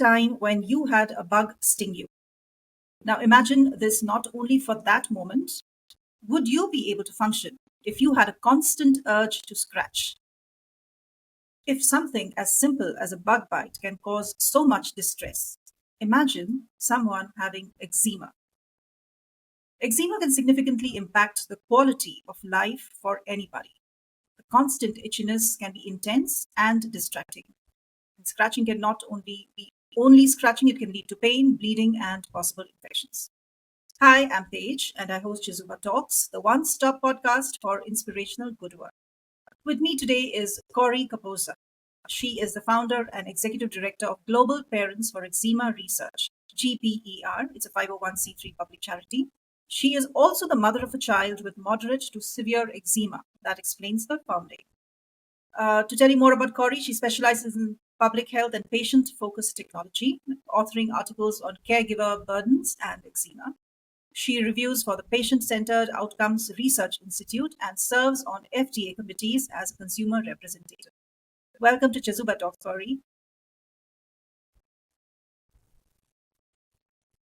time when you had a bug sting you. Now imagine this not only for that moment. Would you be able to function if you had a constant urge to scratch? If something as simple as a bug bite can cause so much distress, imagine someone having eczema. Eczema can significantly impact the quality of life for anybody. The constant itchiness can be intense and distracting. And scratching can not only be only scratching, it can lead to pain, bleeding, and possible infections. Hi, I'm Paige, and I host Chezuba Talks, the one-stop podcast for inspirational good work. With me today is Korey Capozza. She is the founder and executive director of Global Parents for Eczema Research, GPER. It's a 501c3 public charity. She is also the mother of a child with moderate to severe eczema. That explains her founding. To tell you more about Korey, she specializes in public health and patient-focused technology, authoring articles on caregiver burdens and eczema. She reviews for the Patient-Centered Outcomes Research Institute and serves on FDA committees as a consumer representative. Welcome to Chezuba Talks, Korey.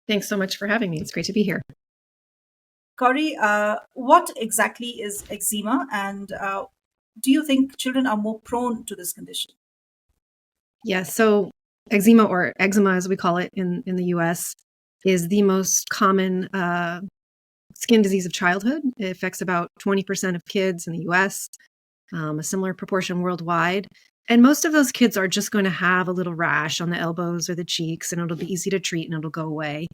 Thanks so much for having me. It's great to be here. Korey, what exactly is eczema, and do you think children are more prone to this condition? Yeah, so eczema, or eczema as we call it in the US, is the most common skin disease of childhood. It affects about 20% of kids in the US, a similar proportion worldwide. And most of those kids are just going to have a little rash on the elbows or the cheeks, and it'll be easy to treat and it'll go away.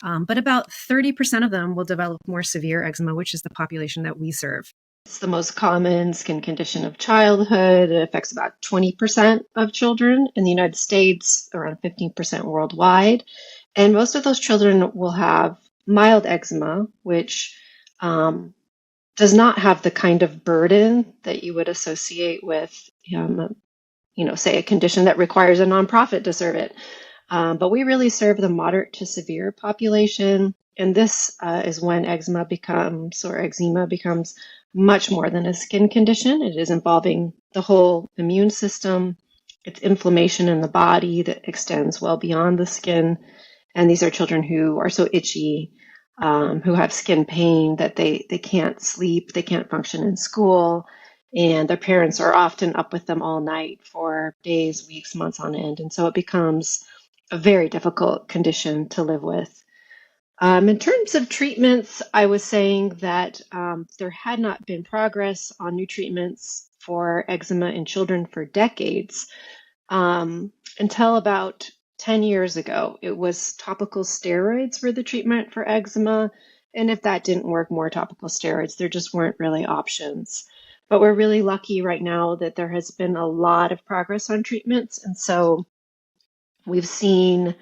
But about 30% of them will develop more severe eczema, which is the population that we serve. It's the most common skin condition of childhood. It affects about 20% of children in the United States, around 15% worldwide. And most of those children will have mild eczema, which does not have the kind of burden that you would associate with say a condition that requires a nonprofit to serve it. But we really serve the moderate to severe population. And this is when eczema becomes much more than a skin condition. It is involving the whole immune system. It's inflammation in the body that extends well beyond the skin. And these are children who are so itchy, who have skin pain that they can't sleep, they can't function in school. And their parents are often up with them all night for days, weeks, months on end. And so it becomes a very difficult condition to live with. In terms of treatments, I was saying that there had not been progress on new treatments for eczema in children for decades. Until about 10 years ago, it was topical steroids were the treatment for eczema. And if that didn't work, more topical steroids. There just weren't really options. But we're really lucky right now that there has been a lot of progress on treatments. And so we've seen,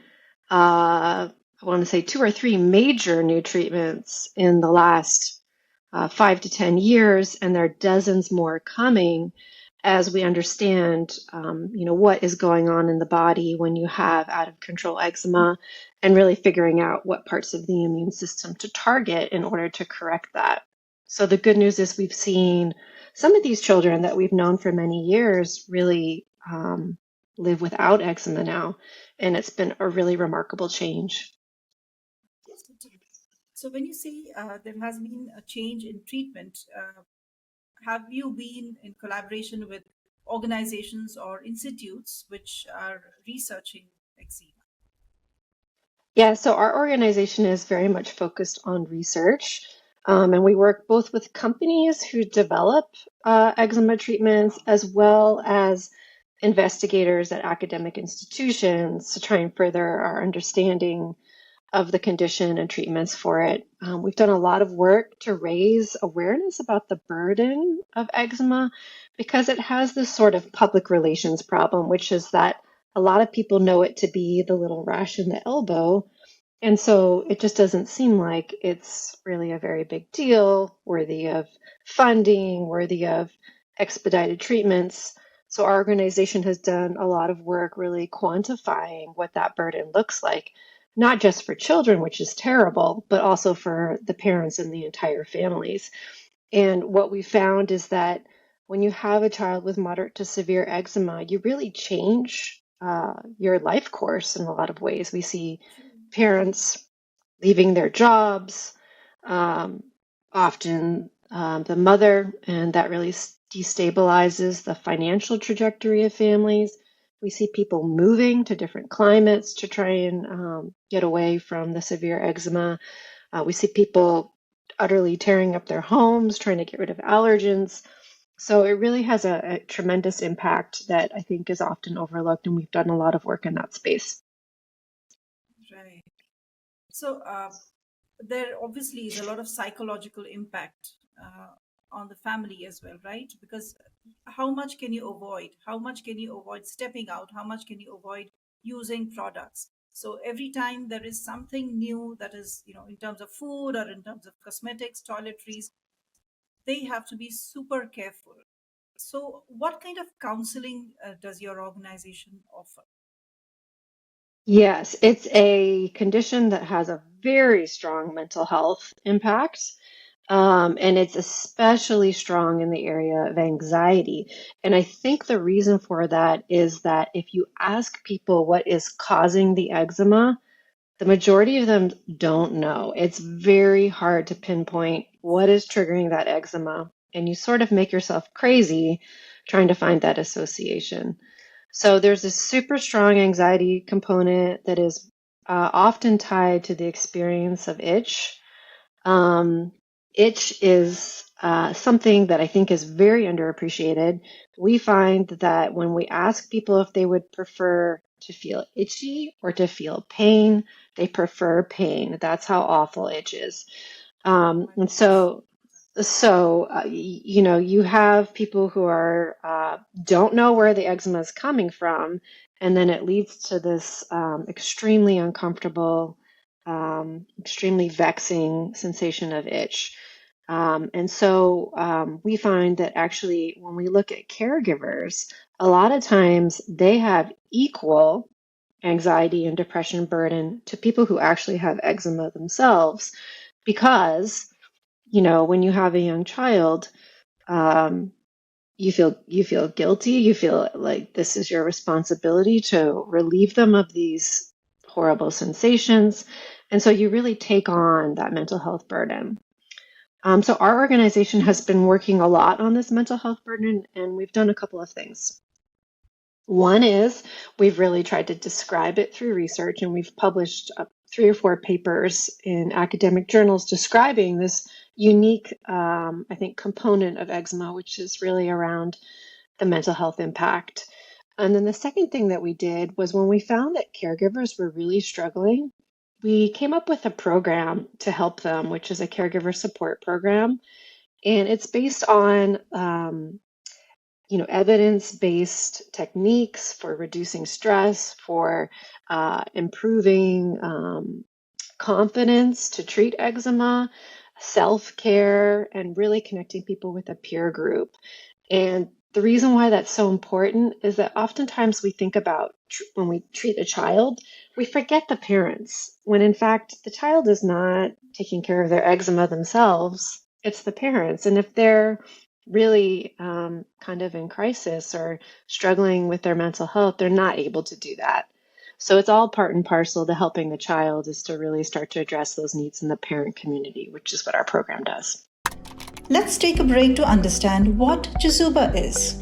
I want to say 2 or 3 major new treatments in the last 5 to 10 years, and there are dozens more coming as we understand, what is going on in the body when you have out of control eczema, and really figuring out what parts of the immune system to target in order to correct that. So the good news is we've seen some of these children that we've known for many years really live without eczema now, and it's been a really remarkable change. So when you say there has been a change in treatment, have you been in collaboration with organizations or institutes which are researching eczema? Yeah, so our organization is very much focused on research. And we work both with companies who develop eczema treatments as well as investigators at academic institutions to try and further our understanding of the condition and treatments for it. We've done a lot of work to raise awareness about the burden of eczema because it has this sort of public relations problem, which is that a lot of people know it to be the little rash in the elbow. And so it just doesn't seem like it's really a very big deal, worthy of funding, worthy of expedited treatments. So our organization has done a lot of work really quantifying what that burden looks like, not just for children, which is terrible, but also for the parents and the entire families. And what we found is that when you have a child with moderate to severe eczema, you really change your life course in a lot of ways. We see parents leaving their jobs, often the mother, and that really destabilizes the financial trajectory of families. We see people moving to different climates to try and get away from the severe eczema. We see people utterly tearing up their homes, trying to get rid of allergens. So it really has a tremendous impact that I think is often overlooked, and we've done a lot of work in that space. Right. So there obviously is a lot of psychological impact on the family as well, right? Because how much can you avoid? How much can you avoid stepping out? How much can you avoid using products? So every time there is something new that is, in terms of food or in terms of cosmetics, toiletries, they have to be super careful. So what kind of counseling does your organization offer? Yes, it's a condition that has a very strong mental health impact. And it's especially strong in the area of anxiety. And I think the reason for that is that if you ask people what is causing the eczema, the majority of them don't know. It's very hard to pinpoint what is triggering that eczema. And you sort of make yourself crazy trying to find that association. So there's this super strong anxiety component that is often tied to the experience of itch. Um, Itch is something that I think is very underappreciated. We find that when we ask people if they would prefer to feel itchy or to feel pain, they prefer pain. That's how awful itch is. And you have people who are don't know where the eczema is coming from, and then it leads to this extremely uncomfortable, extremely vexing sensation of itch. We find that actually when we look at caregivers, a lot of times they have equal anxiety and depression burden to people who actually have eczema themselves, because when you have a young child, you feel guilty. You feel like this is your responsibility to relieve them of these horrible sensations, and so you really take on that mental health burden. So our organization has been working a lot on this mental health burden, and we've done a couple of things. One is we've really tried to describe it through research, and we've published 3 or 4 papers in academic journals describing this unique, I think, component of eczema, which is really around the mental health impact. And then the second thing that we did was when we found that caregivers were really struggling, we came up with a program to help them, which is a caregiver support program. And it's based on evidence-based techniques for reducing stress, for improving confidence to treat eczema, self-care, and really connecting people with a peer group. And the reason why that's so important is that oftentimes we think about when we treat a child, we forget the parents, when in fact the child is not taking care of their eczema themselves, it's the parents. And if they're really kind of in crisis or struggling with their mental health, they're not able to do that. So it's all part and parcel to helping the child is to really start to address those needs in the parent community, which is what our program does. Let's take a break to understand what Chezuba is.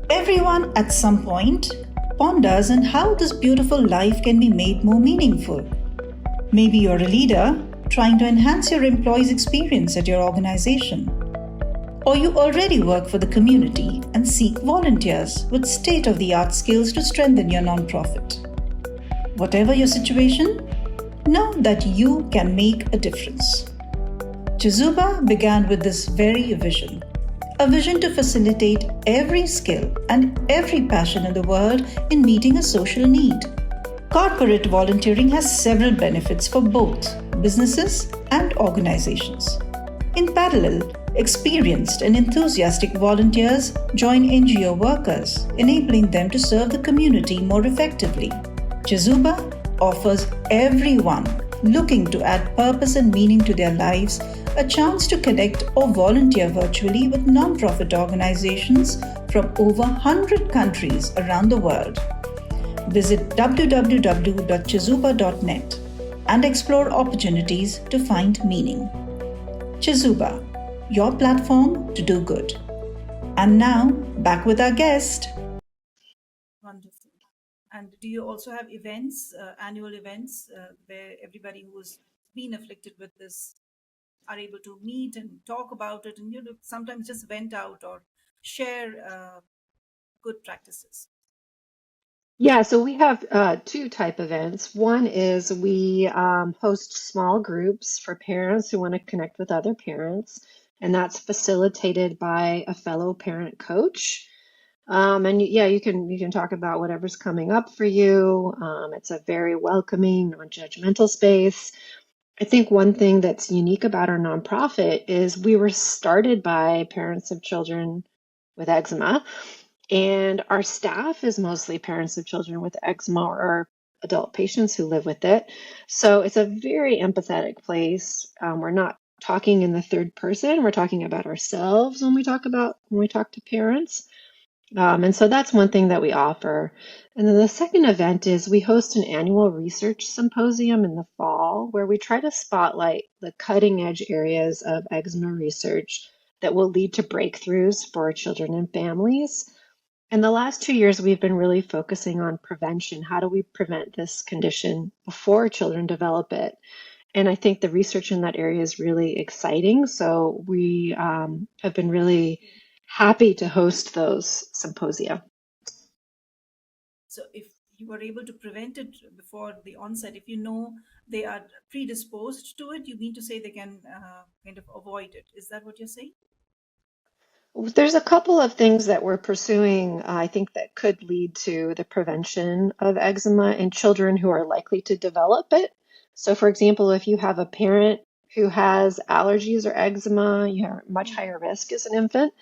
Everyone at some point ponders on how this beautiful life can be made more meaningful. Maybe you're a leader trying to enhance your employees' experience at your organization. Or you already work for the community and seek volunteers with state-of-the-art skills to strengthen your nonprofit. Whatever your situation, know that you can make a difference. Chezuba began with this very vision, a vision to facilitate every skill and every passion in the world in meeting a social need. Corporate volunteering has several benefits for both businesses and organizations. In parallel, experienced and enthusiastic volunteers join NGO workers, enabling them to serve the community more effectively. Chezuba offers everyone looking to add purpose and meaning to their lives a chance to connect or volunteer virtually with nonprofit organizations from over 100 countries around the world. Visit www.chezuba.net and explore opportunities to find meaning. Chezuba, your platform to do good. And now, back with our guest. Wonderful. And do you also have events, annual events, where everybody who's been afflicted with this are able to meet and talk about it and sometimes just vent out or share good practices? Yeah, so we have two type events. One is we host small groups for parents who want to connect with other parents, and that's facilitated by a fellow parent coach. And yeah, you can talk about whatever's coming up for you. It's a very welcoming, non-judgmental space. I think one thing that's unique about our nonprofit is we were started by parents of children with eczema, and our staff is mostly parents of children with eczema or adult patients who live with it. So it's a very empathetic place. We're not talking in the third person. We're talking about ourselves when we talk to parents. And so that's one thing that we offer. And then the second event is we host an annual research symposium in the fall where we try to spotlight the cutting edge areas of eczema research that will lead to breakthroughs for children and families. In the last 2 years, we've been really focusing on prevention. How do we prevent this condition before children develop it? And I think the research in that area is really exciting. So we have been really happy to host those symposia. So if you were able to prevent it before the onset, if you know they are predisposed to it, you mean to say they can kind of avoid it. Is that what you're saying? There's a couple of things that we're pursuing, I think, that could lead to the prevention of eczema in children who are likely to develop it. So, for example, if you have a parent who has allergies or eczema, you have much higher risk as an infant.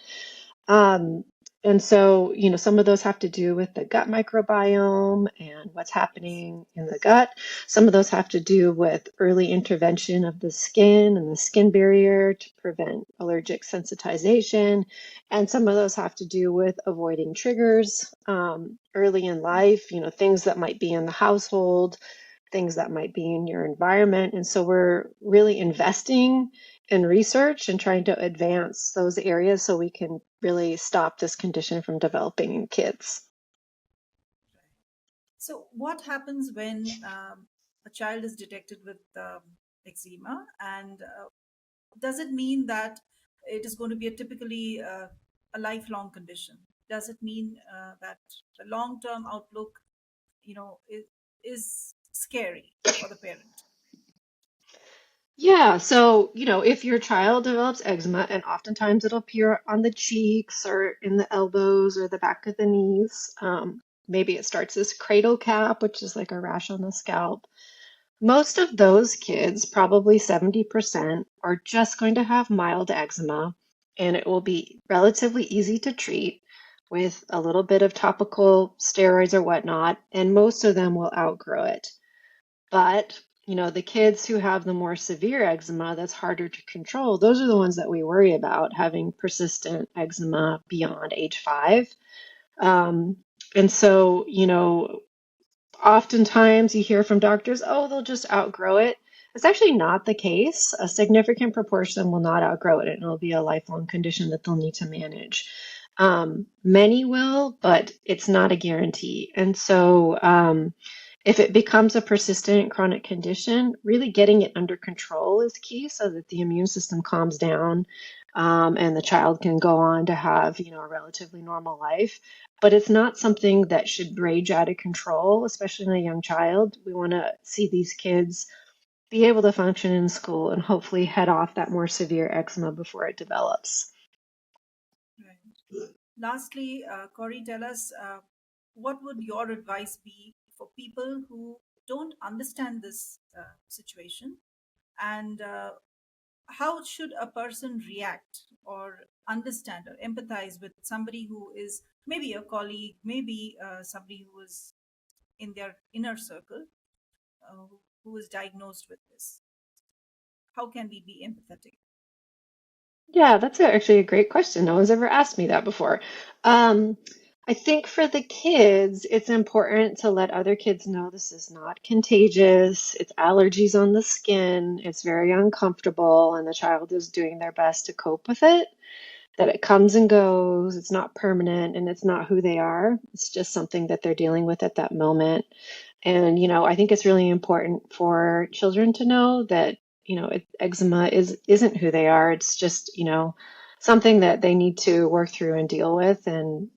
And so, some of those have to do with the gut microbiome and what's happening in the gut. Some of those have to do with early intervention of the skin and the skin barrier to prevent allergic sensitization. And some of those have to do with avoiding triggers early in life, things that might be in the household, things that might be in your environment. And so we're really investing in research and trying to advance those areas so we can really stop this condition from developing in kids. So, what happens when a child is detected with eczema? And does it mean that it is going to be typically a lifelong condition? Does it mean that the long term outlook, is scary for the parent? Yeah, so, if your child develops eczema, and oftentimes it'll appear on the cheeks or in the elbows or the back of the knees, maybe it starts as cradle cap, which is like a rash on the scalp. Most of those kids, probably 70%, are just going to have mild eczema, and it will be relatively easy to treat with a little bit of topical steroids or whatnot, and most of them will outgrow it. But, the kids who have the more severe eczema that's harder to control, those are the ones that we worry about having persistent eczema beyond age 5. And so, oftentimes you hear from doctors, oh, they'll just outgrow it. It's actually not the case. A significant proportion will not outgrow it, and it'll be a lifelong condition that they'll need to manage. Many will, but it's not a guarantee. And so if it becomes a persistent chronic condition, really getting it under control is key so that the immune system calms down and the child can go on to have, a relatively normal life. But it's not something that should rage out of control, especially in a young child. We want to see these kids be able to function in school and hopefully head off that more severe eczema before it develops. Right. Lastly, Korey, tell us what would your advice be for people who don't understand this situation, and how should a person react or understand or empathize with somebody who is maybe a colleague, maybe somebody who is in their inner circle, who is diagnosed with this? How can we be empathetic? Yeah, that's actually a great question. No one's ever asked me that before. I think for the kids, it's important to let other kids know this is not contagious. It's allergies on the skin. It's very uncomfortable, and the child is doing their best to cope with it. That it comes and goes, it's not permanent, and it's not who they are. It's just something that they're dealing with at that moment. And, I think it's really important for children to know that, eczema isn't who they are. It's just, something that they need to work through and deal with, and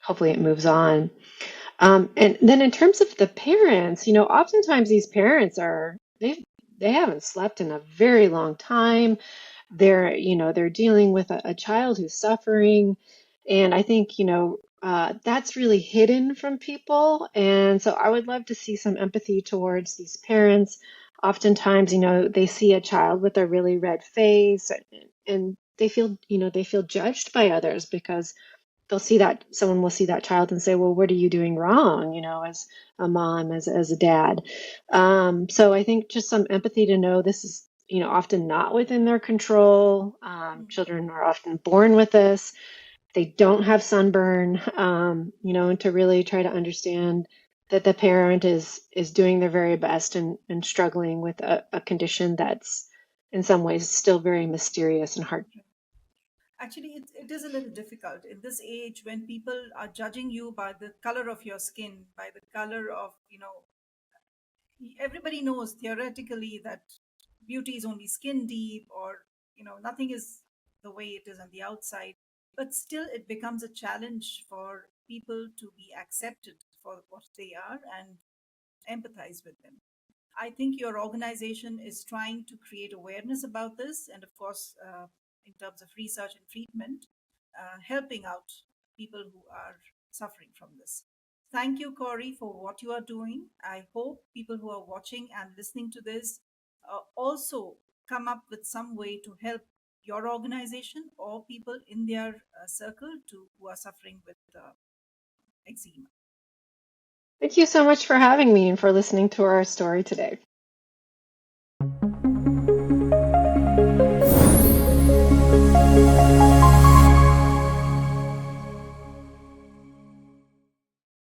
hopefully it moves on. And then in terms of the parents, oftentimes these parents they haven't slept in a very long time. They're dealing with a child who's suffering, and I think that's really hidden from people. And so I would love to see some empathy towards these parents. Oftentimes, they see a child with a really red face, and they feel judged by others because someone will see that child and say, well, what are you doing wrong, as a mom, as a dad. So I think just some empathy to know this is, often not within their control. Children are often born with this. They don't have sunburn, and to really try to understand that the parent is doing their very best and struggling with a condition that's in some ways still very mysterious and hard. Actually, it is a little difficult in this age when people are judging you by the color of your skin, by the color of, everybody knows theoretically that beauty is only skin deep, or, nothing is the way it is on the outside. But still, it becomes a challenge for people to be accepted for what they are and empathize with them. I think your organization is trying to create awareness about this, and of course, in terms of research and treatment, helping out people who are suffering from this. Thank you, Korey, for what you are doing. I hope people who are watching and listening to this also come up with some way to help your organization or people in their circle who are suffering with eczema. Thank you so much for having me and for listening to our story today.